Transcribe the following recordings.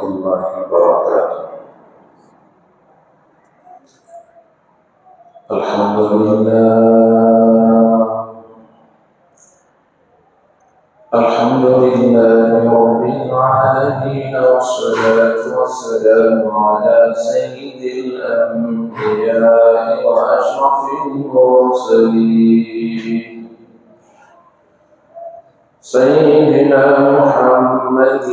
الله وبركاته. الحمد لله رب العالمين، والصلاة والسلام على سيد الأنبياء وأشرف المرسلين سيدنا محمد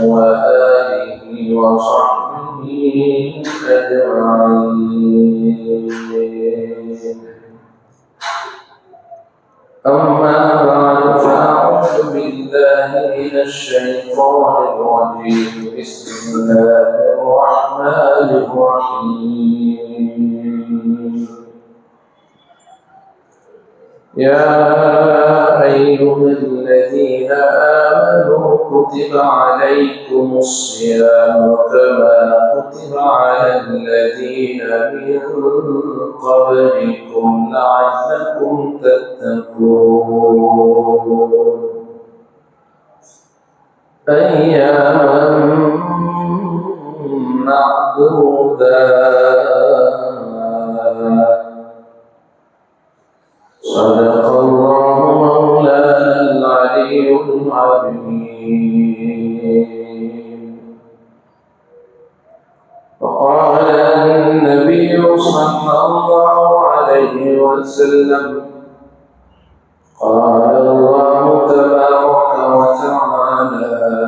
وآله وصحبه أجمعين. أما بعد، فأعوذ بالله من الشيطان الرجيم. بسم الله الرحمن الرحيم. يا أيها الذين آمنوا كتب عليكم الصيام كما كتب على الذين من قبلكم لعلكم تتقون أياما معدودات. صدق الله مولانا العلي العظيم. وقال النبي صلى الله عليه وسلم: قال الله تبارك وتعالى: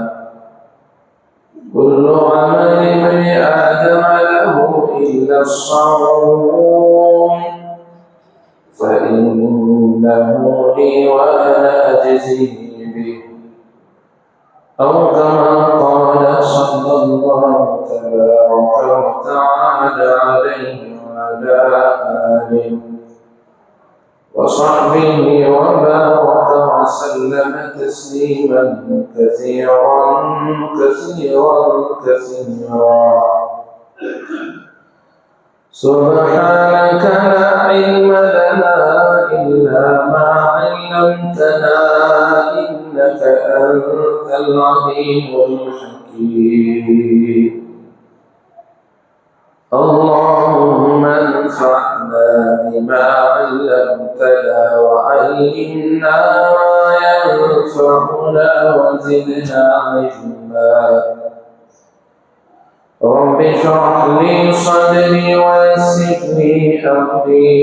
كل عمل ابن آدم له إلا الصوم فإنه لي وأنا أجزي به، أو كما قال صلى الله تبارك وتعالى عليه وعلى آله وصحبه وبارك وسلم تسليما كثيرا كثيرا كثيرا. سبحانك لا علم لنا إلا ما علمتنا إنك أنت العليم الحكيم. اللهم انفعنا بما علمتنا وعلمنا ما ينفعنا وزدنا علما. رب اشرح لي صدري ويسر لي أمري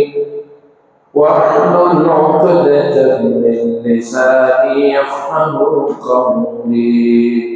واحلل عقدة من لساني يفقه قولي.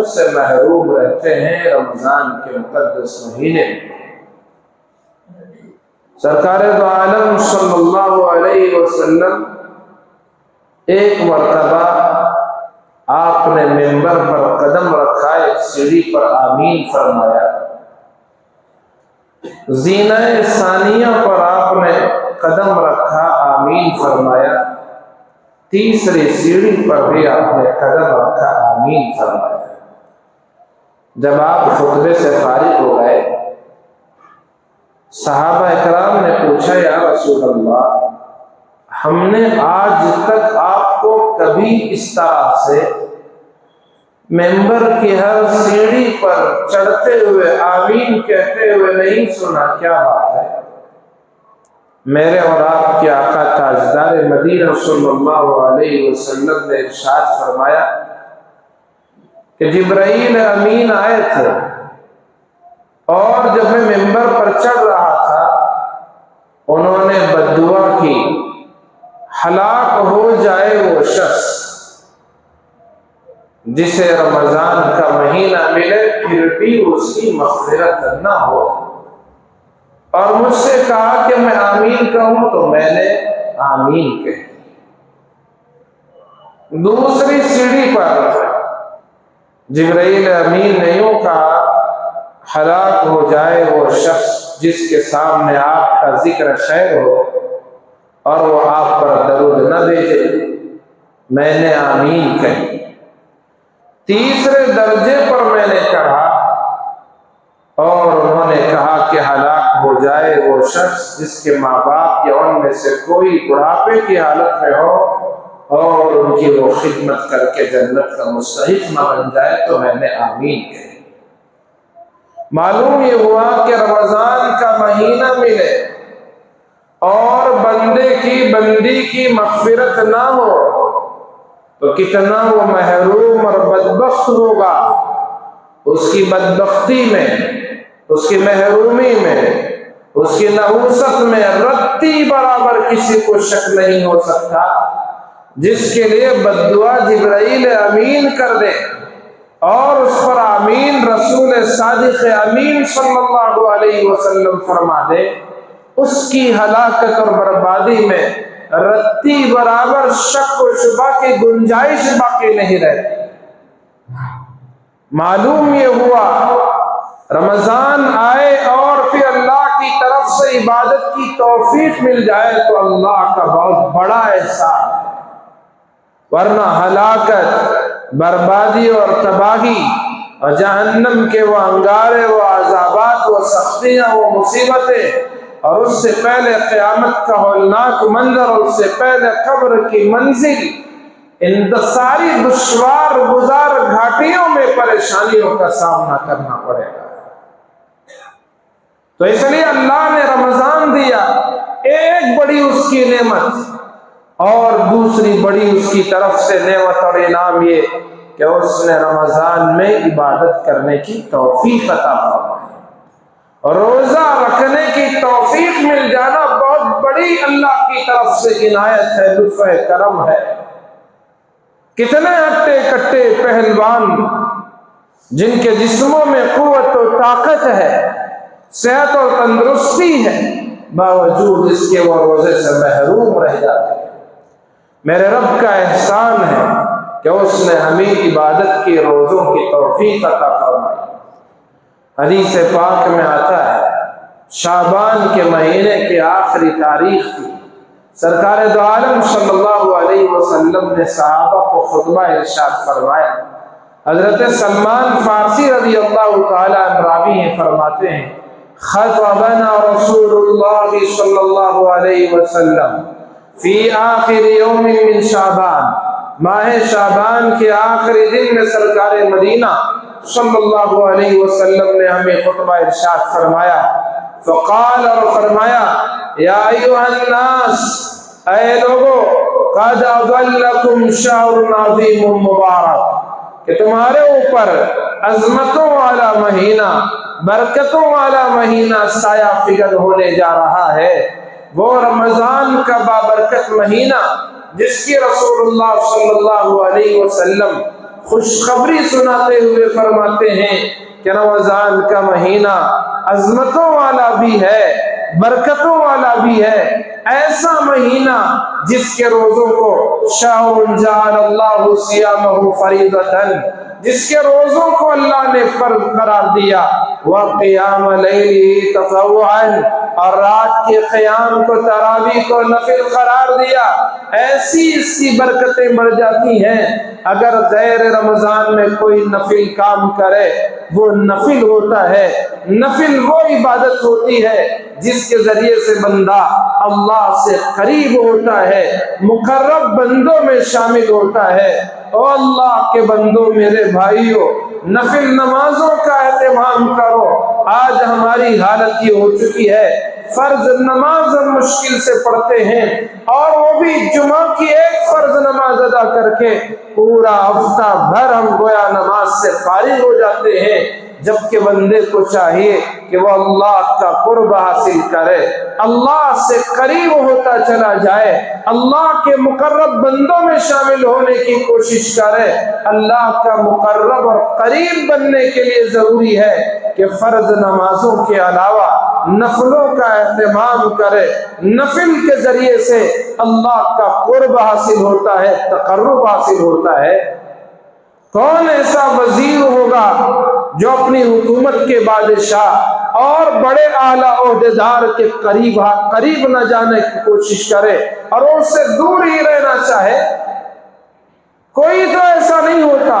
برکتوں سے محروم رہتے ہیں رمضان کے مقدس مہینے میں۔ سرکار دو عالم صلی اللہ علیہ وسلم ایک مرتبہ آپ نے منبر پر قدم رکھا، ایک سیڑھی پر آمین فرمایا، زینہ ثانیہ پر آپ نے قدم رکھا، آمین فرمایا، تیسری سیڑھی پر بھی آپ نے قدم رکھا، آمین فرمایا۔ جب آپ خطبے سے فارغ ہو گئے، صحابہ اکرام نے پوچھا یا رسول اللہ، ہم نے آج تک آپ کو کبھی اس طرح سے ممبر کی ہر سیڑھی پر چڑھتے ہوئے آمین کہتے ہوئے نہیں سنا، کیا بات ہے؟ میرے اور آپ کے آقا تاجدار مدینہ صلی اللہ علیہ وسلم نے ارشاد فرمایا کہ جبرائیل امین آئے تھے اور جب میں ممبر پر چڑھ رہا تھا انہوں نے بددعا کی، ہلاک ہو جائے وہ شخص جسے رمضان کا مہینہ ملے پھر بھی اس کی مغفرت نہ ہو، اور مجھ سے کہا کہ میں آمین کہوں تو میں نے آمین کہی۔ دوسری سیڑھی پر جبرائیل امین نے یوں کہا، ہلاک ہو جائے وہ شخص جس کے سامنے آپ کا ذکر خیر ہو اور وہ آپ پر درود نہ بھیجے، میں نے آمین کہی۔ تیسرے درجے پر میں نے کہا اور انہوں نے کہا کہ ہلاک ہو جائے وہ شخص جس کے ماں باپ یا ان میں سے کوئی بڑھاپے کی حالت میں ہو اور ان کی وہ خدمت کر کے جنت کا مستحق نہ بن جائے، تو میں نے آمین کہی۔ معلوم یہ ہوا کہ رمضان کا مہینہ ملے اور بندی کی مغفرت نہ ہو تو کتنا وہ محروم اور بدبخت ہوگا۔ اس کی بدبختی میں، اس کی محرومی میں، اس کی نحوست میں رتی برابر کسی کو شک نہیں ہو سکتا، جس کے لیے بددعا جبرائیل امین کر دے اور اس پر آمین رسول صادق امین صلی اللہ علیہ وسلم فرما دے، اس کی ہلاکت اور بربادی میں رتی برابر شک و شبہ کی گنجائش باقی نہیں رہتی۔ معلوم یہ ہوا رمضان آئے اور پھر اللہ کی طرف سے عبادت کی توفیق مل جائے تو اللہ کا بہت بڑا احسان ہے، ورنہ ہلاکت، بربادی اور تباہی اور جہنم کے وہ انگارے، وہ عذابات، وہ سختیاں، وہ مصیبتیں، اور اس سے پہلے قیامت کا ہولناک منظر، اور اس سے پہلے قبر کی منزل، ان ساری دشوار گزار گھاٹیوں میں پریشانیوں کا سامنا کرنا پڑے گا۔ تو اس لیے اللہ نے رمضان دیا، ایک بڑی اس کی نعمت، اور دوسری بڑی اس کی طرف سے نعمت اور انعام یہ کہ اس نے رمضان میں عبادت کرنے کی توفیق عطا فرمائی۔ روزہ رکھنے کی توفیق مل جانا بہت بڑی اللہ کی طرف سے عنایت ہے، لطف کرم ہے۔ کتنے ہٹے کٹے پہلوان جن کے جسموں میں قوت و طاقت ہے، صحت اور تندرستی ہے، باوجود اس کے وہ روزے سے محروم رہ جاتے ہیں۔ میرے رب کا احسان ہے کہ اس نے ہمیں عبادت کی روزوں کی توفیق عطا فرمائی۔ حدیث پاک میں آتا ہے شعبان کے مہینے کی آخری تاریخ تھی، سرکار دو عالم صلی اللہ علیہ وسلم نے صحابہ کو خطبہ ارشاد فرمایا۔ حضرت سلمان فارسی رضی اللہ تعالیٰ عنہ راوی ہیں، فرماتے ہیں خطبنا رسول اللہ صلی اللہ علیہ وسلم فی آخر یوم من شعبان، ماہ شعبان کے آخری دن میں سرکار مدینہ صلی اللہ علیہ وسلم نے ہمیں خطبہ ارشاد فرمایا۔ فقال، اور فرمایا، یا ایھا الناس، اے لوگو، قد اضلکم شہر عظیم مبارک، کہ تمہارے اوپر عظمتوں والا مہینہ، برکتوں والا مہینہ سایہ فگن ہونے جا رہا ہے، وہ رمضان کا بابرکت مہینہ جس کی رسول اللہ صلی اللہ علیہ وسلم خوشخبری سناتے ہوئے فرماتے ہیں کہ رمضان کا مہینہ عظمتوں والا بھی ہے، برکتوں والا بھی ہے، ایسا مہینہ جس کے روزوں کو شہر جعل اللہ صیامہ فریضۃ، جس کے روزوں کو اللہ نے فرض قرار دیا، وقیام لیلہ تطوعا، اور رات کے قیام کو تراویح کو نفل قرار دیا، ایسی اس کی برکتیں بڑھ جاتی ہیں۔ اگر غیر رمضان میں کوئی نفل کام کرے وہ نفل ہوتا ہے، نفل وہ عبادت ہوتی ہے جس کے ذریعے سے بندہ اللہ سے قریب ہوتا ہے، مقرب بندوں میں شامل ہوتا ہے۔ او اللہ کے بندوں، میرے بھائیوں، نفل نمازوں کا اہتمام کرو۔ آج ہماری حالت یہ ہو چکی ہے، فرض نماز ہم مشکل سے پڑھتے ہیں، اور وہ بھی جمعہ کی ایک فرض نماز ادا کر کے پورا ہفتہ بھر ہم گویا نماز سے فارغ ہو جاتے ہیں، جبکہ بندے کو چاہیے کہ وہ اللہ کا قرب حاصل کرے، اللہ سے قریب ہوتا چلا جائے، اللہ کے مقرب بندوں میں شامل ہونے کی کوشش کرے۔ اللہ کا مقرب اور قریب بننے کے لیے ضروری ہے کہ فرض نمازوں کے علاوہ نفلوں کا اہتمام کرے۔ نفل کے ذریعے سے اللہ کا قرب حاصل ہوتا ہے، تقرب حاصل ہوتا ہے۔ کون ایسا وزیر ہوگا جو اپنی حکومت کے بادشاہ اور بڑے اعلیٰ عہدیدار کے قریب نہ جانے کی کوشش کرے اور اس سے دور ہی رہنا چاہے؟ کوئی تو ایسا نہیں ہوتا۔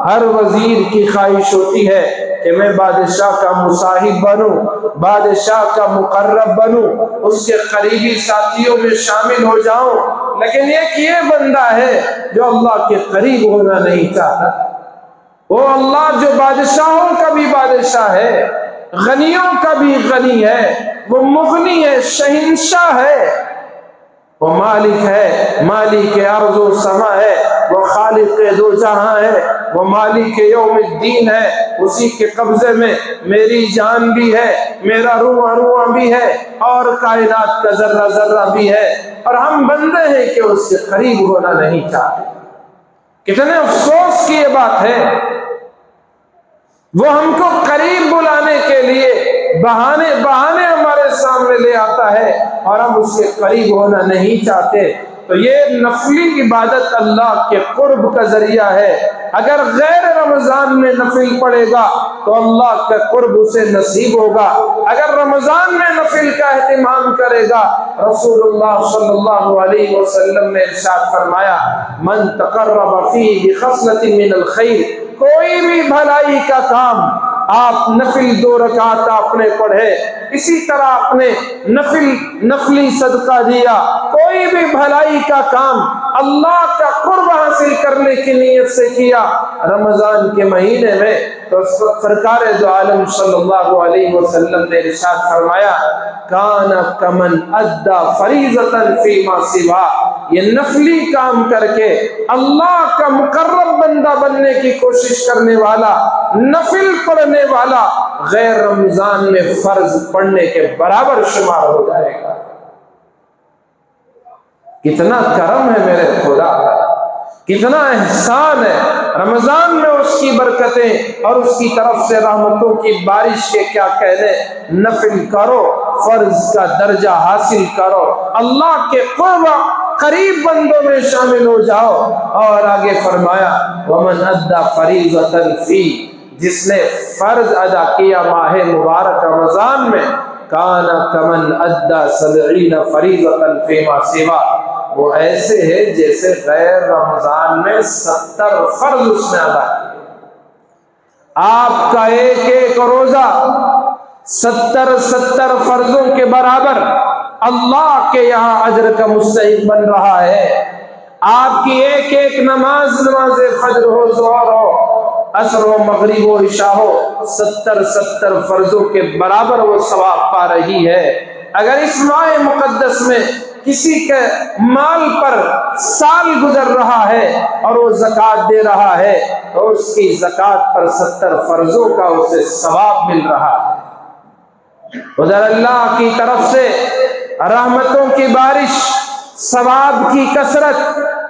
ہر وزیر کی خواہش ہوتی ہے کہ میں بادشاہ کا مصاحب بنوں، بادشاہ کا مقرب بنوں، اس کے قریبی ساتھیوں میں شامل ہو جاؤں، لیکن ایک یہ بندہ ہے جو اللہ کے قریب ہونا نہیں چاہتا۔ وہ اللہ جو بادشاہوں کا بھی بادشاہ ہے، غنیوں کا بھی غنی ہے، وہ مغنی ہے، شہنشاہ ہے، وہ مالک ہے، مالک ارض و سما ہے، وہ خالق دو جہاں ہے، وہ مالک یوم الدین ہے، اسی کے قبضے میں میری جان بھی ہے، میرا روح روح بھی ہے، اور کائنات کا ذرہ ذرہ بھی ہے، اور ہم بندے ہیں کہ اس کے قریب ہونا نہیں چاہتے۔ کتنے افسوس کی یہ بات ہے، وہ ہم کو قریب بلانے کے لیے بہانے ہمارے سامنے لے آتا ہے اور ہم اس کے قریب ہونا نہیں چاہتے۔ تو یہ نفلی عبادت اللہ کے قرب کا ذریعہ ہے۔ اگر غیر رمضان میں نفل پڑے گا تو اللہ کا قرب اسے نصیب ہوگا، اگر رمضان میں نفل کا اہتمام کرے گا، رسول اللہ صلی اللہ علیہ وسلم نے ارشاد فرمایا، من تقرب فیہ بخصلۃ من الخیر، کوئی بھی بھلائی کا کام آپ نفل 2 رکعت آپ نے پڑھے، اسی طرح آپ نے نفلی صدقہ دیا، کوئی بھی بھلائی کا کام اللہ کا قرب حاصل کرنے کی نیت سے کیا رمضان کے مہینے میں، تو سرکار دو عالم صلی اللہ علیہ وسلم نے ارشاد فرمایا، کان کمن ادى فریضۃ فیما سوا، یہ نفلی کام کر کے اللہ کا مقرب بندہ بننے کی کوشش کرنے والا، نفل پڑھنے والا، غیر رمضان میں فرض پڑھنے کے برابر شمار ہو جائے گا۔ کتنا کرم ہے میرے خدا، کتنا احسان ہے۔ رمضان میں اس کی برکتیں اور اس کی طرف سے رحمتوں کی بارش کے کیا کہنے، نفل کرو، فرض کا درجہ حاصل کرو، اللہ کے قریب بندوں میں شامل ہو جاؤ۔ اور آگے فرمایا، وَمَنْ أَدَّى فَرِيضَةً فِي، جس نے فرض ادا کیا ماہ مبارک رمضان میں، کان کمن ادى 70 فریضۃ فیما سوا، وہ ایسے ہے جیسے غیر رمضان میں 70 فرض اس نے ادا کیا۔ آپ کا ایک ایک روزہ 70 فرضوں کے برابر اللہ کے یہاں اجر کا مستحق بن رہا ہے۔ آپ کی ایک ایک نماز فجر ہو، ظہر ہو، عصر و مغرب و عشاء ہو، 70 فرضوں کے برابر وہ ثواب پا رہی ہے۔ اگر اس ماہ مقدس میں کسی کے مال پر سال گزر رہا ہے اور وہ زکوٰۃ دے رہا ہے تو اس کی زکوٰۃ پر 70 فرضوں کا اسے ثواب مل رہا ہے۔ ادھر اللہ کی طرف سے رحمتوں کی بارش، ثواب کی کثرت،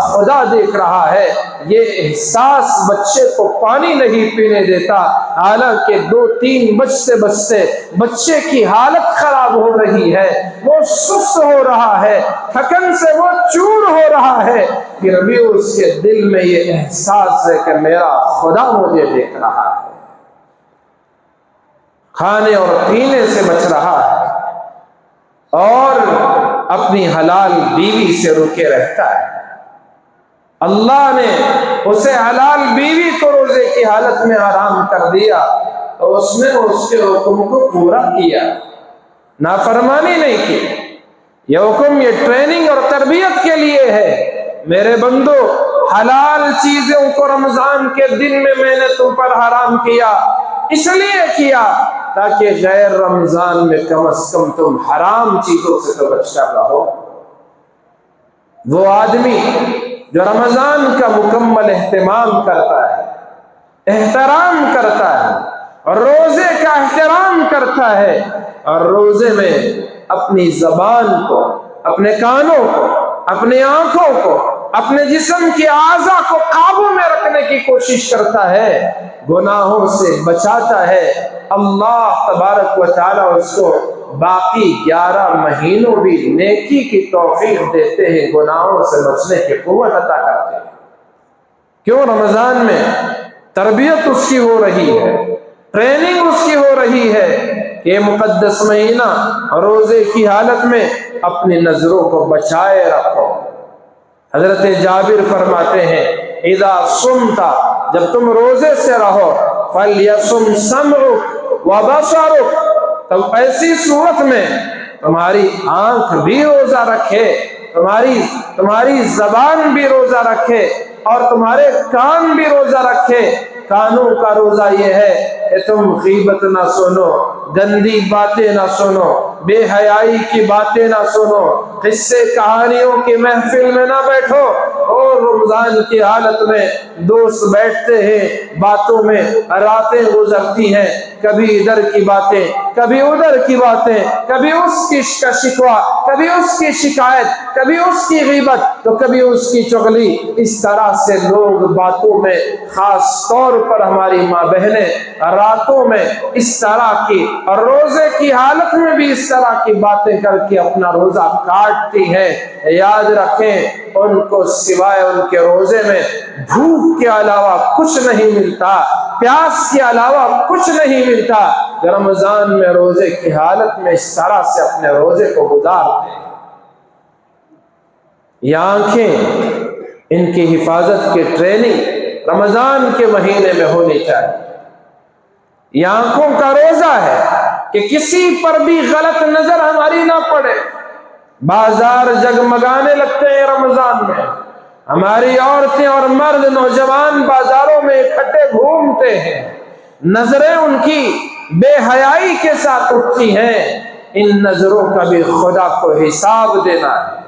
خدا دیکھ رہا ہے۔ یہ احساس بچے کو پانی نہیں پینے دیتا، حالانکہ 2-3 بجتے بجتے بچے کی حالت خراب ہو رہی ہے، وہ سست ہو رہا ہے، تھکن سے وہ چور ہو رہا ہے، پھر بھی اس کے دل میں یہ احساس ہے کہ میرا خدا مجھے دیکھ رہا ہے، کھانے اور پینے سے بچ رہا ہے اور اپنی حلال بیوی سے رکے رہتا ہے۔ اللہ نے اسے حلال بیوی کو روزے کی حالت میں حرام کر دیا تو اس نے اس کے حکم کو پورا کیا، نافرمانی نہیں کی۔ یہ حکم، یہ ٹریننگ اور تربیت کے لیے ہے۔ میرے بندو، حلال چیزوں کو رمضان کے دن میں نے تم پر حرام کیا، اس لیے کیا تاکہ غیر رمضان میں کم از کم تم حرام چیزوں سے تو بچ کر رہو۔ وہ آدمی جو رمضان کا مکمل اہتمام کرتا ہے، احترام کرتا ہے اور روزے کا احترام کرتا ہے، اور روزے میں اپنی زبان کو، اپنے کانوں کو، اپنی آنکھوں کو، اپنے جسم کی اعضاء کو قابو میں رکھنے کی کوشش کرتا ہے، گناہوں سے بچاتا ہے، اللہ تبارک و تعالیٰ اس کو باقی 11 مہینوں بھی نیکی کی توفیق دیتے ہیں، گناہوں سے بچنے کی قوت عطا کرتے ہیں۔ کیوں؟ رمضان میں تربیت اس کی ہو رہی ہے، ٹریننگ اس کی ہو رہی ہے کہ یہ مقدس مہینہ روزے کی حالت میں اپنی نظروں کو بچائے رکھو۔ حضرت جابر فرماتے ہیں، اذا صمت، جب تم روزے سے رہو، فلیصم سمعک وبصرک، تب ایسی صورت میں تمہاری آنکھ بھی روزہ رکھے، تمہاری زبان بھی روزہ رکھے اور تمہارے کان بھی روزہ رکھے۔ کانوں کا روزہ یہ ہے کہ تم غیبت نہ سنو، گندی باتیں نہ سنو، بے حیائی کی باتیں نہ سنو، قصے کہانیوں کی محفل میں نہ بیٹھو۔ اور رمضان کی حالت میں دوست بیٹھتے ہیں، باتوں میں راتیں گزرتی ہیں، کبھی ادھر کی باتیں، کبھی ادھر کی باتیں، کبھی اس کی شکوہ، کبھی اس کی شکایت، کبھی اس کی غیبت تو کبھی اس کی چغلی۔ اس طرح سے لوگ باتوں میں، خاص طور پر ہماری ماں بہنیں راتوں میں اس طرح کی اور روزے کی حالت میں بھی اس طرح کی باتیں کر کے اپنا روزہ کاٹتی ہیں۔ یاد رکھیں، ان کو سوائے ان کے روزے میں بھوک کے علاوہ کچھ نہیں ملتا، پیاس کے علاوہ کچھ نہیں ملتا۔ رمضان میں روزے کی حالت میں اس طرح سے اپنے روزے کو گزارتے ہیں۔ یہ آنکھیں، ان کی حفاظت کی ٹریننگ رمضان کے مہینے میں ہونی چاہیے۔ یہ آنکھوں کا روزہ ہے کہ کسی پر بھی غلط نظر ہماری نہ پڑے۔ بازار جگمگانے لگتے ہیں رمضان میں، ہماری عورتیں اور مرد نوجوان بازاروں میں اکٹھے گھومتے ہیں، نظریں ان کی بے حیائی کے ساتھ اٹھتی ہیں۔ ان نظروں کا بھی خدا کو حساب دینا ہے۔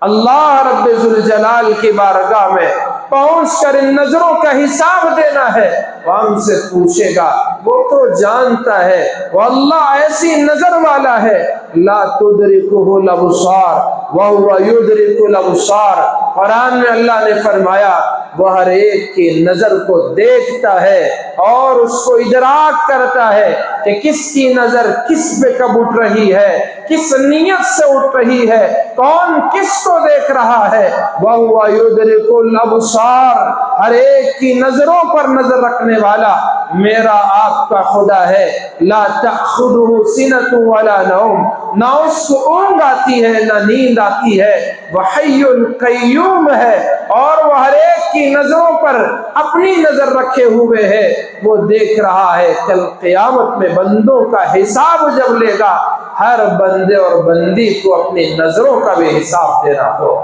اللہ رب ذوالجلال کی بارگاہ میں پہنچ کر ان نظروں کا حساب دینا ہے۔ وہ ہم سے پوچھے گا، وہ تو جانتا ہے، وہ اللہ ایسی نظر والا ہے، لا تدرکہ الابصار وہو یدرک الابصار۔ قرآن میں اللہ نے فرمایا وہ ہر ایک کی نظر کو دیکھتا ہے اور اس کو ادراک کرتا ہے کہ کس کی نظر کس پہ کب اٹھ رہی ہے، کس نیت سے اٹھ رہی ہے، کون کس کو دیکھ رہا ہے۔ وَهُوَ يُدْرِكُ الْأَبْصَارَ، ہر ایک کی نظروں پر نظر رکھنے والا میرا آپ کا خدا ہے۔ لا تأخذه سنة ولا نوم، نہ اس کو اونگ آتی ہے نہ نیند آتی ہے۔ وحی قیوم ہے، اور وہ ہر ایک کی نظروں پر اپنی نظر رکھے ہوئے ہے، وہ دیکھ رہا ہے۔ کل قیامت میں بندوں کا حساب جب لے گا، ہر بندے اور بندی کو اپنی نظروں کا بھی حساب دینا ہو۔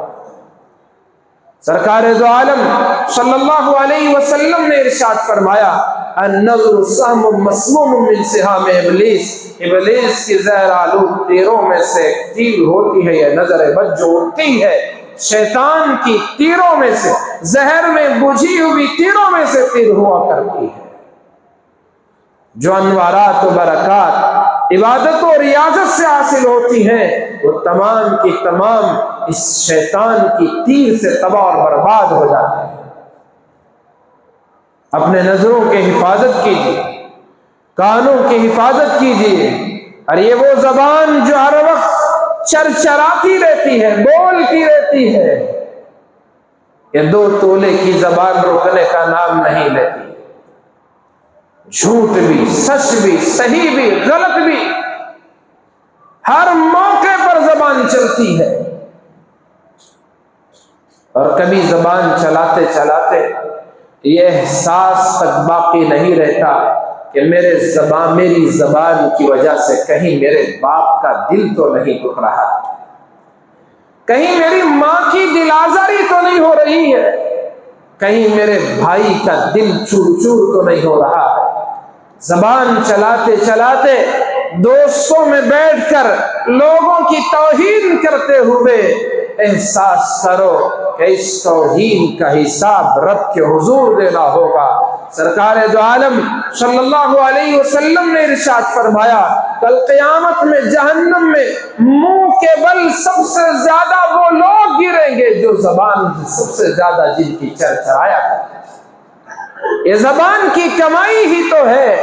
سرکار دو عالم صلی اللہ علیہ وسلم نے ارشاد فرمایا، النظر سہم مسموم من سہام ابلیس، ابلیس کی زہر آلود تیروں میں سے تیر ہوتی ہے، یہ نظر بد جو اٹھتی ہے شیطان کی تیروں میں سے، زہر میں بجھی ہوئی تیروں میں سے تیر ہوا کرتی ہے۔ جو انوارات و برکات عبادت و ریاضت سے حاصل ہوتی ہیں، وہ تمام کی تمام اس شیطان کی تیر سے تباہ اور برباد ہو جاتے ہیں۔ اپنے نظروں کی حفاظت کیجیے، کانوں کی حفاظت کیجیے، اور یہ وہ زبان جو ہر وقت چرچراتی رہتی ہے، بولتی رہتی ہے، یہ 2 تولے کی زبان روکنے کا نام نہیں لیتی۔ جھوٹ بھی، سچ بھی، صحیح بھی، غلط بھی، ہر موقع پر زبان چلتی ہے۔ اور کبھی زبان چلاتے چلاتے یہ احساس تک باقی نہیں رہتا کہ میری زبان کی وجہ سے کہیں میرے باپ کا دل تو نہیں دکھ رہا، کہیں میری ماں کی دل آزاری تو نہیں ہو رہی ہے، کہیں میرے بھائی کا دل چور چور تو نہیں ہو رہا ہے۔ زبان چلاتے چلاتے دوستوں میں بیٹھ کر لوگوں کی توہین کرتے ہوئے احساس کرو کہ اس توہین کا حساب رب کے حضور دینا ہوگا۔ سرکار دو عالم صلی اللہ علیہ وسلم نے ارشاد فرمایا، کل قیامت میں جہنم میں منہ کے بل سب سے زیادہ وہ لوگ گریں گے جو زبان سب سے زیادہ جن کی چرچرایا کرتے ہیں۔ یہ زبان کی کمائی ہی تو ہے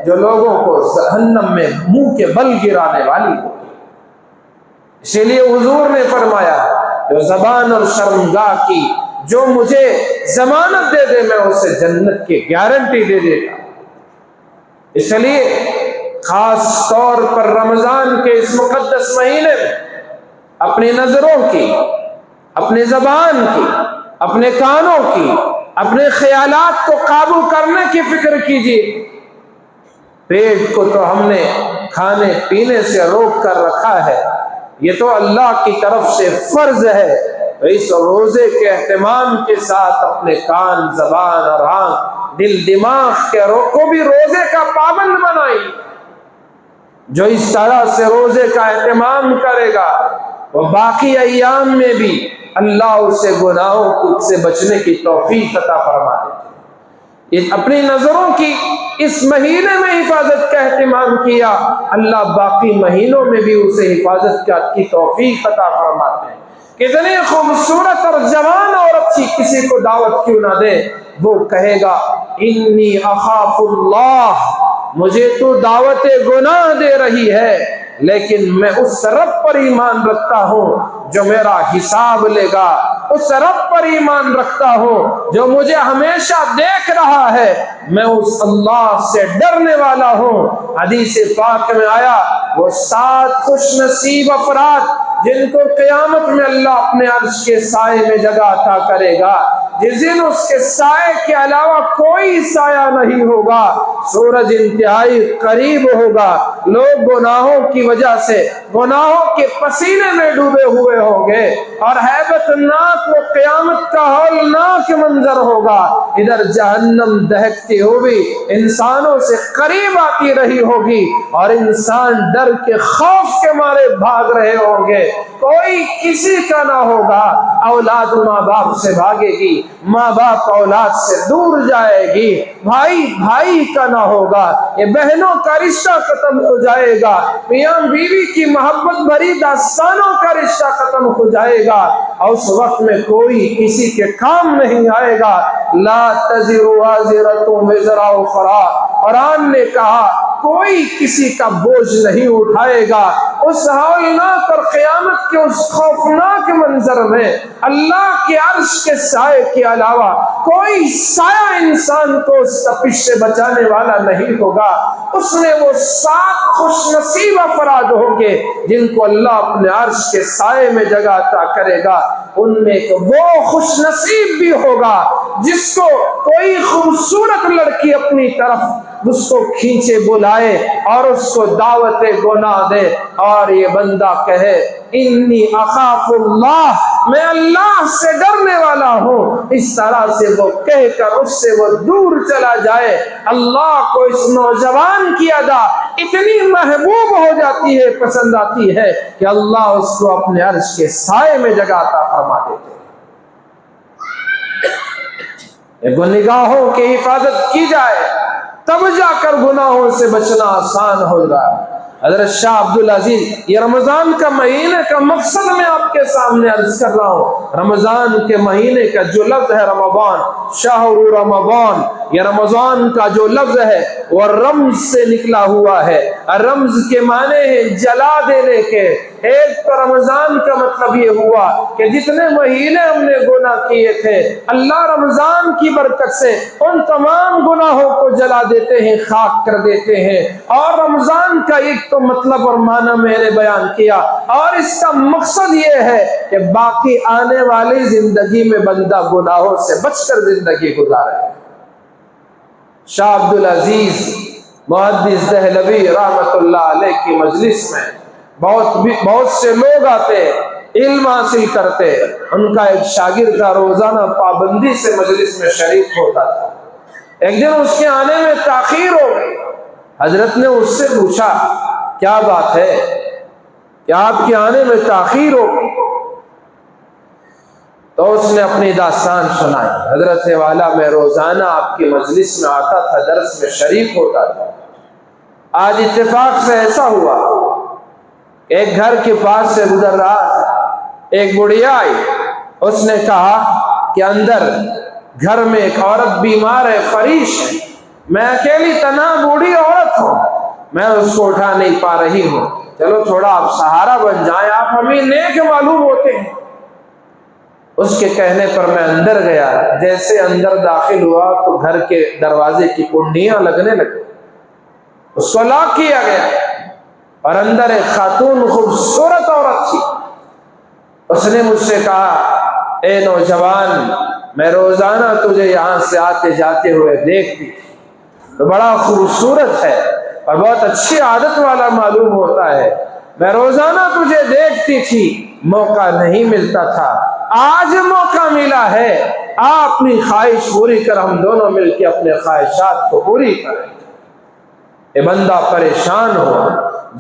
جو لوگوں کو جہنم میں منہ کے بل گرانے والی ہو۔ اسی لیے حضور نے فرمایا، جو زبان اور شرمگاہ کی جو مجھے ضمانت دے دے میں اسے جنت کی گارنٹی دے دیتا۔ اس لیے خاص طور پر رمضان کے اس مقدس مہینے میں اپنی نظروں کی، اپنی زبان کی، اپنے کانوں کی، اپنے خیالات کو قابو کرنے کی فکر کیجیے۔ پیٹ کو تو ہم نے کھانے پینے سے روک کر رکھا ہے، یہ تو اللہ کی طرف سے فرض ہے، تو اس روزے کے اہتمام کے ساتھ اپنے کان، زبان اور آنکھ، دل، دماغ کو بھی روزے کا پابند بنائی۔ جو اس طرح سے روزے کا اہتمام کرے گا وہ باقی ایام میں بھی اللہ اسے گناہوں سے بچنے کی توفیق عطا فرما دے۔ اپنی نظروں کی اس مہینے میں حفاظت کا اہتمام کیا، اللہ باقی مہینوں میں بھی اسے حفاظت کی توفیق عطا فرماتے ہیں۔ کتنی خوبصورت اور جوان عورت ہی کسی کو دعوت کیوں نہ دے، وہ کہے گا انی اخاف اللہ، مجھے تو دعوت گناہ دے رہی ہے لیکن میں اس رب پر ایمان رکھتا ہوں جو میرا حساب لے گا، اس رب پر ایمان رکھتا ہوں جو مجھے ہمیشہ دیکھ رہا ہے، میں اس اللہ سے ڈرنے والا ہوں۔ حدیث پاک میں آیا، وہ 7 خوش نصیب افراد جن کو قیامت میں اللہ اپنے عرش کے سائے میں جگہ عطا کرے گا، جس دن اس کے سائے کے علاوہ کوئی سایہ نہیں ہوگا، سورج انتہائی قریب ہوگا، لوگ گناہوں کی وجہ سے گناہوں کے پسینے میں ڈوبے ہوئے ہوں گے، اور ہیبت ناک و قیامت کا ہولناک منظر ہوگا۔ ادھر جہنم دہکتی ہوئی انسانوں سے قریب آتی رہی ہوگی اور انسان ڈر کے خوف کے مارے بھاگ رہے ہوں گے، کوئی کسی کا نہ ہوگا۔ اولاد ماں باپ سے بھاگے گی، ماں باپ اولاد سے دور جائے گی، بھائی بھائی کا نہ ہوگا، یہ بہنوں کا رشتہ ختم ہو جائے گا، میاں بیوی کی محبت بھری داستانوں کا رشتہ ختم ہو جائے گا، اور اس وقت میں کوئی کسی کے کام نہیں آئے گا۔ لا تزر وازرۃ وزر اخری، قرآن نے کہا کوئی کسی کا بوجھ نہیں اٹھائے گا۔ اس ہولناک اور قیامت کے اس خوفناک منظر میں اللہ کے عرش کے سائے کے علاوہ کوئی سایہ انسان کو اس تپش سے بچانے والا نہیں ہوگا۔ اس میں وہ 7 خوش نصیب افراد ہوں گے جن کو اللہ اپنے عرش کے سائے میں جگہ عطا کرے گا۔ ان میں وہ خوش نصیب بھی ہوگا جس کو کوئی خوبصورت لڑکی اپنی طرف اس کو کھینچے بلائے اور اس کو دعوت گناہ دے، اور یہ بندہ کہے انی اخاف اللہ، میں اللہ سے ڈرنے والا ہوں، اس طرح سے وہ کہہ کر اس سے وہ دور چلا جائے۔ اللہ کو اس نوجوان کی ادا اتنی محبوب ہو جاتی ہے، پسند آتی ہے کہ اللہ اس کو اپنے عرش کے سائے میں جگہ عطا فرما دیتے ہیں۔ نگاہوں کی حفاظت کی جائے تب جا کر گناہوں سے بچنا آسان ہوگا۔ حضرت شاہ عبدالعزیز، یہ رمضان کا مہینے کا مقصد میں آپ کے سامنے عرض کر رہا ہوں۔ رمضان کے مہینے کا جو لفظ ہے رمضان، شہر رمضان، یہ رمضان کا جو لفظ ہے وہ رمز سے نکلا ہوا ہے۔ رمز کے معنی ہے جلا دینے کے۔ ایک تو رمضان کا مطلب یہ ہوا کہ جتنے مہینے ہم نے گناہ کیے تھے، اللہ رمضان کی برکت سے ان تمام گناہوں کو جلا دیتے ہیں، خاک کر دیتے ہیں۔ اور رمضان کا ایک تو مطلب اور معنی میں نے بیان کیا، اور اس کا مقصد یہ ہے کہ باقی آنے والی زندگی میں بندہ گناہوں سے بچ کر زندگی گزارے۔ شاہ عبدالعزیز محدث دہلوی رحمت اللہ علیہ کی مجلس میں بہت سے لوگ آتے، علم حاصل کرتے۔ ان کا ایک شاگرد کا روزانہ پابندی سے مجلس میں شریک ہوتا تھا۔ ایک دن اس کے آنے میں تاخیر ہو گئی۔ حضرت نے اس سے پوچھا کیا بات ہے کہ آپ کے آنے میں تاخیر ہو گئی؟ تو اس نے اپنی داستان سنائی۔ حضرت والا میں روزانہ آپ کی مجلس میں آتا تھا، درس میں شریک ہوتا تھا۔ آج اتفاق سے ایسا ہوا، ایک گھر کے پاس سے گزر رہا تھا، ایک بڑھیا آئی۔ اس نے کہا کہ اندر گھر میں ایک عورت بیمار ہے، فریش ہے، میں اکیلی تنہا بوڑھی عورت ہوں، میں اس کو اٹھا نہیں پا رہی ہوں، چلو تھوڑا آپ سہارا بن جائیں، آپ ہمیں نیک معلوم ہوتے ہیں۔ اس کے کہنے پر میں اندر گیا۔ جیسے اندر داخل ہوا تو گھر کے دروازے کی کنڈیاں لگنے لگی، اس کو لاک کیا گیا، اور اندر ایک خاتون خوبصورت عورت تھی۔ اس نے مجھ سے کہا اے نوجوان، میں روزانہ تجھے یہاں سے آتے جاتے ہوئے دیکھتی، تو بڑا خوبصورت ہے اور بہت اچھی عادت والا معلوم ہوتا ہے، میں روزانہ تجھے دیکھتی تھی، موقع نہیں ملتا تھا، آج موقع ملا ہے، آپ اپنی خواہش پوری کر، ہم دونوں مل کے اپنے خواہشات کو پوری کریں۔ یہ بندہ پریشان ہو،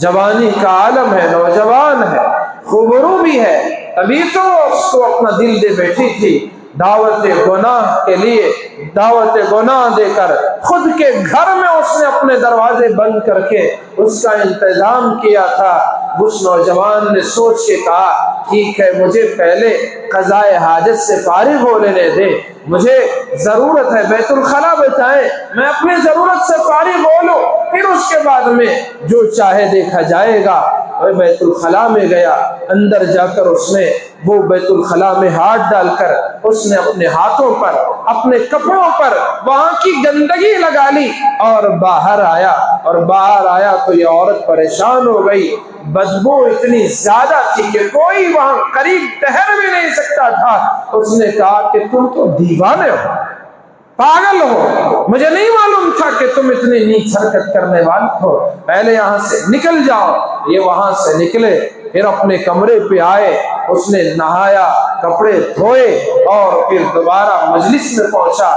جوانی کا عالم ہے، نوجوان ہے، خوبرو بھی ہے، ابھی تو اس کو اپنا دل دے بیٹھی تھی۔ دعوت گناہ کے لیے دعوت گناہ دے کر خود کے گھر میں اس نے اپنے دروازے بند کر کے اس کا انتظام کیا تھا۔ اس نوجوان نے سوچ کے کہا ٹھیک ہے، مجھے پہلے قضائے حاجت سے فارغ ہو لینے دے، مجھے ضرورت ہے، بیت الخلا بتائیں، میں اپنی ضرورت سے فارغ ہو لوں، پھر اس کے بعد میں جو چاہے دیکھا جائے گا۔ اور بیت الخلا میں گیا، اندر جا کر اس نے وہ بیت الخلا میں ہاتھ ڈال کر اس نے اپنے ہاتھوں پر، اپنے کپڑوں پر وہاں کی گندگی لگا لی، اور باہر آیا تو یہ عورت پریشان ہو گئی۔ بدبو اتنی زیادہ تھی کہ کوئی وہاں قریب ٹہر بھی نہیں سکتا تھا۔ اس نے کہا کہ تم تو دیوانے ہو، پاگل ہو، مجھے نہیں معلوم تھا کہ تم اتنی نیچ حرکت کرنے والے ہو، پہلے یہاں سے نکل جاؤ۔ یہ وہاں سے نکلے، پھر اپنے کمرے پہ آئے، اس نے نہایا، کپڑے دھوئے، اور پھر دوبارہ مجلس میں پہنچا۔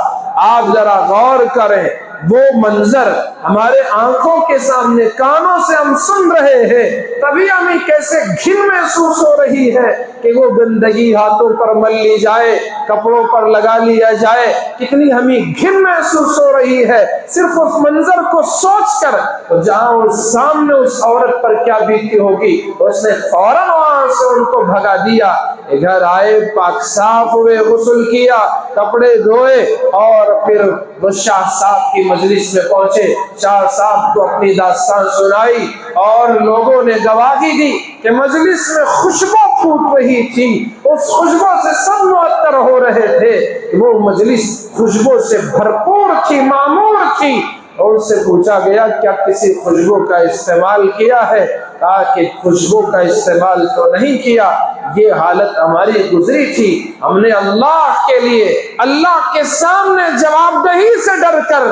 آپ ذرا غور کریں، وہ منظر ہمارے آنکھوں کے سامنے، کانوں سے ہم سن رہے ہیں، تبھی ہمیں کیسے گھن محسوس ہو رہی ہے کہ وہ گندگی ہاتھوں پر مل لی جائے، کپڑوں پر لگا لیا جائے، کتنی ہمیں گھن محسوس ہو رہی ہے صرف اس منظر کو سوچ کر۔ تو جہاں اس سامنے اس عورت پر کیا بیتی ہوگی، اس نے فوراً وہاں سے ان کو بھگا دیا۔ گھر آئے، پاک صاف ہوئے، غسل کیا، کپڑے دھوئے، اور پھر وہ شاہ صاحب کی مجلس میں پہنچے، شاہ صاحب کو اپنی داستان سنائی، اور لوگوں نے گواہی دی کہ مجلس میں خوشبو پھوٹ رہی تھی، اس خوشبو سے سب معطر ہو رہے تھے، وہ مجلس خوشبو سے بھرپور تھی، معمور تھی۔ اور اس سے پوچھا گیا کیا کسی خوشبو کا استعمال کیا ہے؟ کہا کہ خوشبو کا استعمال تو نہیں کیا، یہ حالت ہماری گزری تھی، ہم نے اللہ کے لیے، اللہ کے سامنے جواب دہی سے ڈر کر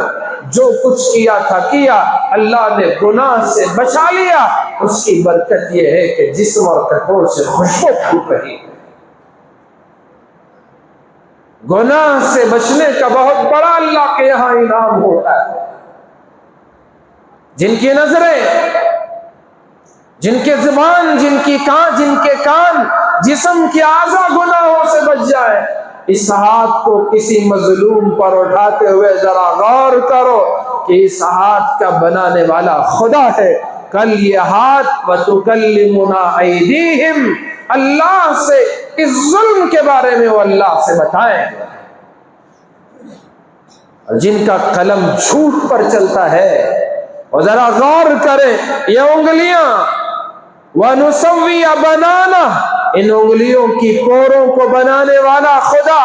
جو کچھ کیا تھا کیا، اللہ نے گناہ سے بچا لیا۔ اس کی برکت یہ ہے کہ جسم اور کپڑوں سے خوشبو پھوٹ رہی ہے۔ گناہ سے بچنے کا بہت بڑا اللہ کے یہاں انعام ہوتا ہے۔ جن کی نظریں، جن کے زبان، جن کے کان، جسم کے اعضاء گناہوں سے بچ جائے، اس ہاتھ کو کسی مظلوم پر اٹھاتے ہوئے ذرا غور کرو کہ اس ہاتھ کا بنانے والا خدا ہے، کل یہ ہاتھ وَتُكَلِّمُنَا أَيْدِيهِمْ، اللہ سے اس ظلم کے بارے میں وہ اللہ سے بتائیں گے. اور جن کا قلم جھوٹ پر چلتا ہے، اور ذرا غور کریں یہ انگلیاں، وَنُسَوِّيَ بَنَانَهُ، ان انگلیوں کی پوروں کو بنانے والا خدا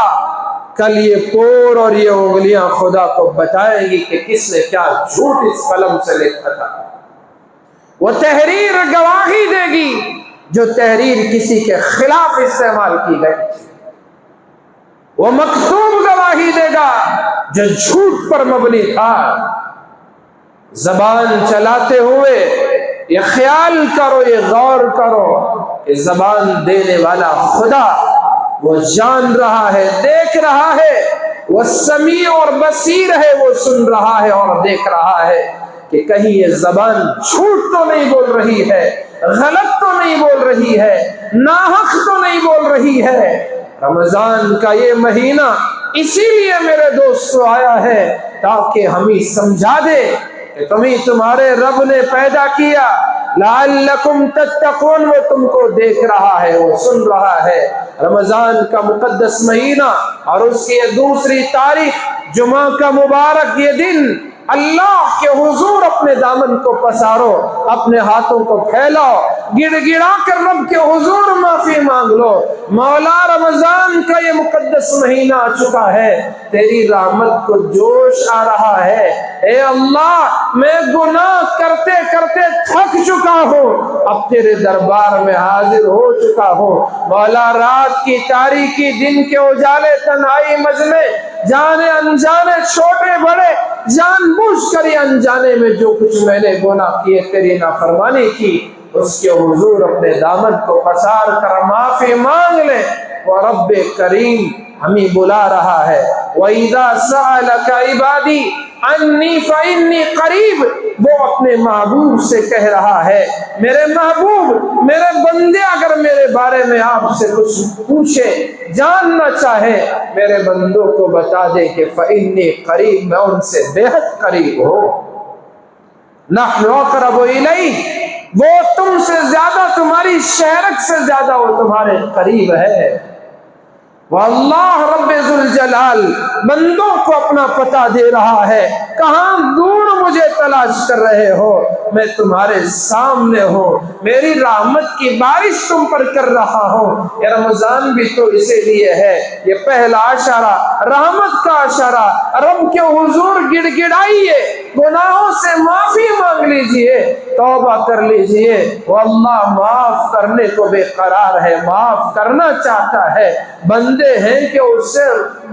کل یہ پور اور یہ انگلیاں خدا کو بتائیں گی کہ کس نے کیا جھوٹ اس قلم سے لکھا تھا. وہ تحریر گواہی دے گی جو تحریر کسی کے خلاف استعمال کی گئی. وہ مکتوب گواہی دے گا جو جھوٹ پر مبنی تھا. زبان چلاتے ہوئے یہ خیال کرو، یہ غور کرو کہ زبان دینے والا خدا وہ جان رہا ہے، دیکھ رہا ہے، وہ سمیع اور بصیر ہے، وہ سن رہا ہے اور دیکھ رہا ہے کہ کہیں یہ زبان جھوٹ تو نہیں بول رہی ہے، غلط تو نہیں بول رہی ہے، ناحق تو نہیں بول رہی ہے. رمضان کا یہ مہینہ اسی لیے میرے دوستو آیا ہے تاکہ ہمیں سمجھا دے کہ تمہیں تمہارے رب نے پیدا کیا لعلکم تتقون، وہ تم کو دیکھ رہا ہے، وہ سن رہا ہے. رمضان کا مقدس مہینہ اور اس کی دوسری تاریخ جمعہ کا مبارک یہ دن، اللہ کے حضور اپنے دامن کو پسارو، اپنے ہاتھوں کو پھیلاؤ، گڑ گڑا کر رب کے حضور معافی مانگ لو. مولا رمضان کا یہ مقدس مہینہ آ چکا ہے، تیری رحمت کو جوش آ رہا ہے. اے اللہ میں گناہ کرتے کرتے تھک چکا ہوں، اب تیرے دربار میں حاضر ہو چکا ہوں. مولا رات کی تاریکی، دن کے اجالے، تنہائی مجمع، جانے انجانے، چھوٹے بڑے، جان بوجھ کر یا انجانے میں جو کچھ میں نے گناہ کیے، تیری نافرمانی کی، اس کے حضور اپنے دامن کو پسار کر معافی مانگ لے. وہ رب کریم ہمیں بلا رہا ہے. وَإِذَا سَأَلَكَ عِبَادِي عَنِّي فَإِنِّي قَرِيبٌ، وہ اپنے محبوب سے کہہ رہا ہے میرے محبوب، میرے بندے اگر میرے بارے میں آپ سے کچھ پوچھے، جاننا چاہے، میرے بندوں کو بتا دے کہ فَإِنِّي قَرِيبٌ، میں ان سے بہت قریب ہوں. نَحْنُ أَقْرَبُ إِلَيْهِ، وہ تم سے زیادہ، تمہاری شہرت سے زیادہ وہ تمہارے قریب ہے. وہ اللہ رب ذوالجلال بندوں کو اپنا پتہ دے رہا ہے، کہاں دور مجھے تلاش کر رہے ہو، میں تمہارے سامنے ہوں، میری رحمت کی بارش تم پر کر رہا ہوں. یہ رمضان بھی تو اسی لیے ہے، یہ پہلا اشارہ رحمت کا اشارہ. رب کے حضور گڑ گڑائیے، گناہوں سے معافی مانگ لیجئے، توبہ کر لیجئے. وہ اللہ معاف کرنے کو بے قرار ہے، معاف کرنا چاہتا ہے. بندے ہیں کہ اس سے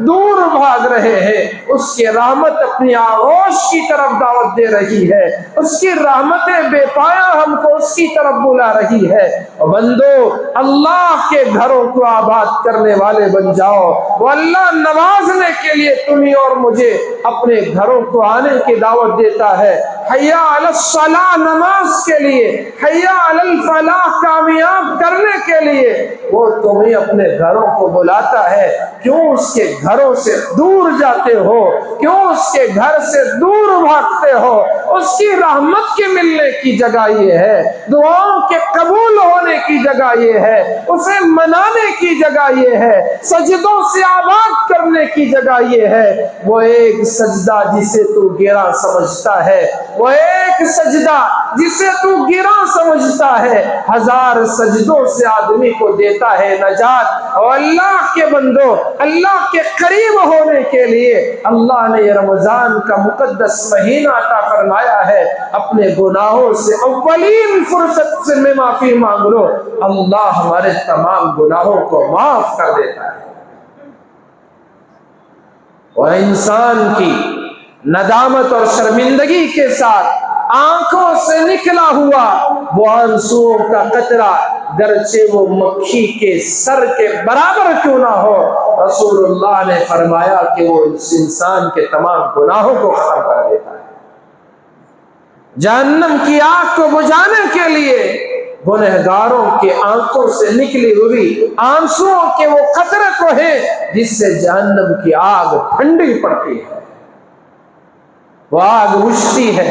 دور بھاگ رہے ہیں، اس کی رحمت اپنی آغوش کی طرف دعوت دے رہی ہے، اس کی رحمت بے پایا ہم کو اس کی طرف بلا رہی ہے. اور بندو اللہ کے گھروں کو آباد کرنے والے بن جاؤ. وہ اللہ نوازنے کے لیے تمہیں اور مجھے اپنے گھروں کو آنے کی دعوت دیتا ہے. حیا علی الصلاح، نماز کے لیے، حیا علی الفلاح، کامیاب کرنے کے لیے وہ تمہیں اپنے گھروں کو بلاتا ہے. کیوں اس کے گھروں سے دور جاتے ہو؟ کیوں اس کے گھر سے دور بھاگتے ہو؟ اس کی رحمت کے ملنے کی جگہ یہ ہے، دعاؤں کے قبول ہونے کی جگہ یہ ہے، اسے منانے کی جگہ یہ ہے، سجدوں سے آباد کرنے کی جگہ یہ ہے. وہ ایک سجدہ جسے تو گرا سمجھتا ہے، وہ ایک سجدہ جسے تو گرا سمجھتا ہے، 1000 سجدوں سے آدمی کو دیتا ہے نجات. اور اللہ کے بندوں، اللہ کے قریب ہونے کے لیے اللہ نے یہ رمضان کا مقدس مہینہ عطا فرمایا ہے. اپنے گناہوں سے اولین فرصت سے میں معافی مانگ لو، اللہ ہمارے تمام گناہوں کو معاف کر دیتا ہے. اور انسان کی ندامت اور شرمندگی کے ساتھ آنکھوں سے نکلا ہوا وہ آنسوؤں کا قطرہ، گرچہ وہ مکھی کے سر کے برابر کیوں نہ ہو، رسول اللہ نے فرمایا کہ وہ اس انسان کے تمام گناہوں کو ختم کر دیتا ہے. جہنم کی آگ کو بجھانے کے لیے گنہگاروں کے آنکھوں سے نکلی ہوئی آنسوؤں کے وہ قطرے کو ہیں جس سے جہنم کی آگ ٹھنڈی پڑتی ہے، وہ آگ بجھتی ہے.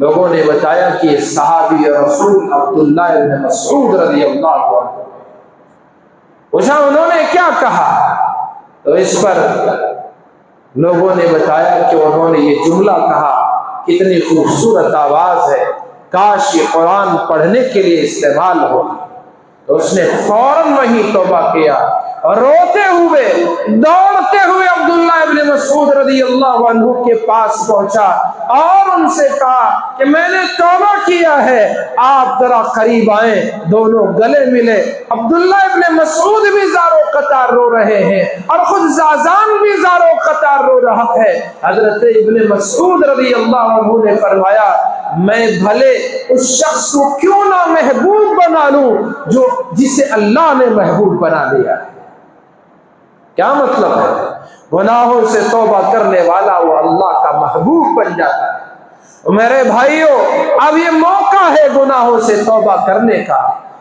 لوگوں نے بتایا کہ یہ صحابی رسول عبداللہ ابن مسعود رضی اللہ عنہ، پوچھا انہوں نے کیا کہا؟ تو اس پر لوگوں نے بتایا کہ انہوں نے یہ جملہ کہا، کتنی خوبصورت آواز ہے، کاش یہ قرآن پڑھنے کے لیے استعمال ہو۔ تو اس نے فوراً وہیں توبہ کیا اور روتے ہوئے دوڑتے ہوئے عبداللہ ابن مسعود رضی اللہ عنہ کے پاس پہنچا اور ان سے کہا کہ میں نے توبہ کیا ہے، آپ ذرا قریب آئیں۔ دونوں گلے ملے، عبداللہ ابن مسعود بھی زارو قطار رو رہے ہیں اور خود زازان بھی زارو قطار رو رہا ہے۔ حضرت ابن مسعود رضی اللہ عنہ نے فرمایا میں بھلے اس شخص کو کیوں نہ محبوب بنا لوں جو جسے اللہ نے محبوب بنا لیا۔ کیا مطلب ہے؟ گناہوں سے توبہ کرنے والا وہ اللہ کا محبوب بن جاتا ہے۔ میرے بھائیوں، اب یہ موقع ہے گناہوں سے توبہ کرنے کا،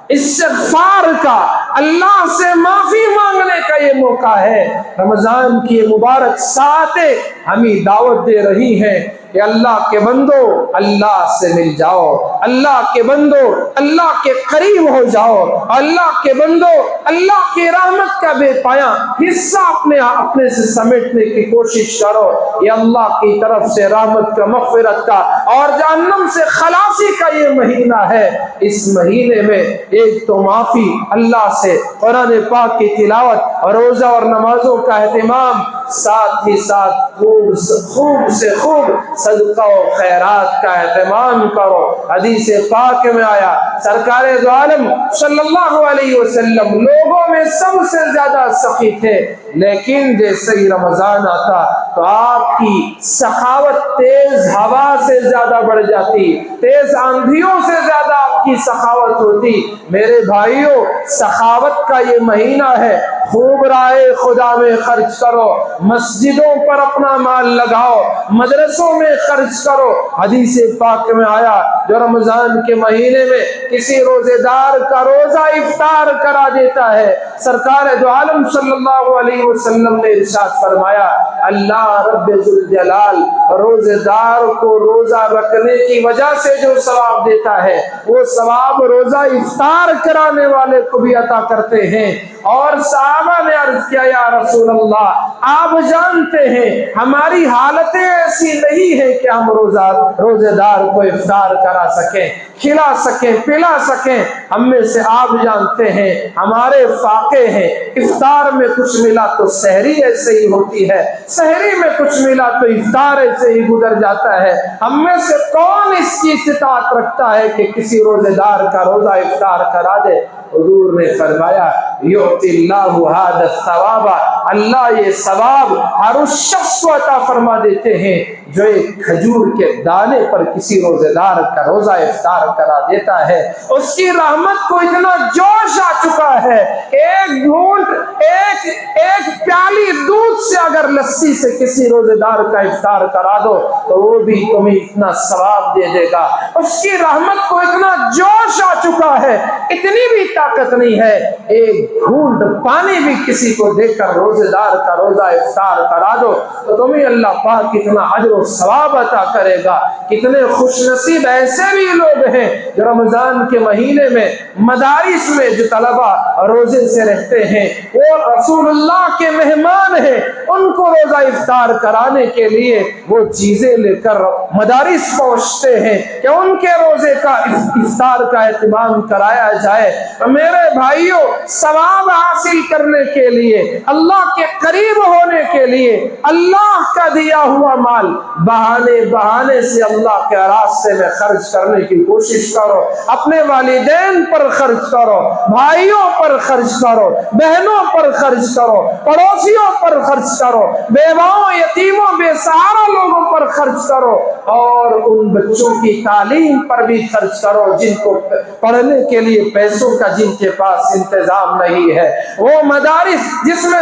استغفار کا، اللہ سے معافی مانگنے کا یہ موقع ہے۔ رمضان کی مبارک ساعتیں ہمیں دعوت دے رہی ہیں کہ اللہ کے بندو اللہ سے مل جاؤ، اللہ کے بندو اللہ کے قریب ہو جاؤ، اللہ کے بندو اللہ کی رحمت کا بے پایاں حصہ اپنے سے سمیٹنے کی کوشش کرو۔ یہ اللہ کی طرف سے رحمت کا، مغفرت کا اور جہنم سے خلاصی کا یہ مہینہ ہے۔ اس مہینے میں ایک تو معافی اللہ سے، قرآن پاک کی تلاوت اور روزہ اور نمازوں کا اہتمام، ساتھ ہی ساتھ خوب سے خوب صدقہ و خیرات کا اہتمام کرو۔ حدیث پاک میں آیا سرکار دو عالم صلی اللہ علیہ وسلم لوگوں میں سب سے زیادہ سخی تھے، لیکن جیسے ہی رمضان آتا تو آپ کی سخاوت تیز ہوا سے زیادہ بڑھ جاتی، تیز آندھیوں سے زیادہ آپ کی سخاوت ہوتی۔ میرے بھائیوں، سخاوت کا یہ مہینہ ہے، خوب راہ خدا میں خرچ کرو، مسجدوں پر اپنا مال لگاؤ، مدرسوں میں خرچ کرو۔ حدیث پاک میں آیا جو رمضان کے مہینے میں کسی روزے دار کا روزہ افطار کرا دیتا ہے، سرکار دو عالم صلی اللہ علیہ وسلم نے ارشاد فرمایا اللہ رب ذوالجلال روزے دار کو روزہ رکھنے کی وجہ سے جو ثواب دیتا ہے وہ ثواب روزہ افطار کرانے والے کو بھی عطا کرتے ہیں۔ اور صحابہ نے عرض کیا یا رسول اللہ آپ جانتے ہیں ہماری حالتیں ایسی نہیں ہیں کہ ہم روزے دار کو افطار کرا سکیں، کھلا سکیں، پلا سکیں۔ ہم میں سے آپ جانتے ہیں ہمارے فاقے ہیں، افطار میں کچھ ملا تو سحری ایسے ہی ہوتی ہے، سحری میں کچھ ملا تو افطار ایسے ہی گزر جاتا ہے۔ ہم میں سے کون اس کی استطاعت رکھتا ہے کہ کسی روزے دار کا روزہ افطار کرا دے؟ حضور نے فرمایا یؤتی اللہ ھذا الثواب، اللہ یہ ثواب ہر اس شخص کو عطا فرما دیتے ہیں جو ایک کھجور کے دانے پر کسی روزے دار کا روزہ افطار کرا دیتا ہے۔ اس کی رحمت کو اتنا جوش آ چکا ہے کہ ایک گھونٹ ایک پیالی دودھ سے اگر لسی سے کسی روزے دار کا افطار کرا دو تو وہ بھی تمہیں اتنا ثواب دے دے گا۔ اس کی رحمت کو اتنا جوش آ چکا ہے، اتنی بھی طاقت نہیں ہے، ایک گھونٹ پانی بھی کسی کو دے کر روزے دار کا روزہ افطار کرا دو تو تمہیں اللہ پاک کتنا اجر و ثواب عطا کرے گا۔ کتنے خوش نصیب ایسے بھی لوگ ہیں جو رمضان کے مہینے میں مدارس میں جو طلبہ روزے سے رہتے ہیں وہ رسول اللہ کے مہمان ہیں، ان کو روزہ افطار کرانے کے لیے وہ چیزیں لے کر مدارس پہنچتے ہیں کہ ان کے روزے کا افطار کا اہتمام کرایا جائے۔ میرے بھائیوں، ثواب حاصل کرنے کے لیے، اللہ کے قریب ہونے کے لیے اللہ کا دیا ہوا مال بہانے سے اللہ کے راستے میں خرچ کرنے کی کوشش کرو۔ اپنے والدین پر خرچ کرو، بھائیوں پر خرچ کرو، بہنوں پر خرچ کرو، پڑوسیوں پر خرچ کرو، بیواؤں، یتیموں، بے سہارا لوگوں پر خرچ کرو اور ان بچوں کی تعلیم پر بھی خرچ کرو جن کو پڑھنے کے لیے پیسوں کا جن کے پاس انتظام نہیں ہے۔ وہ مدارس جس میں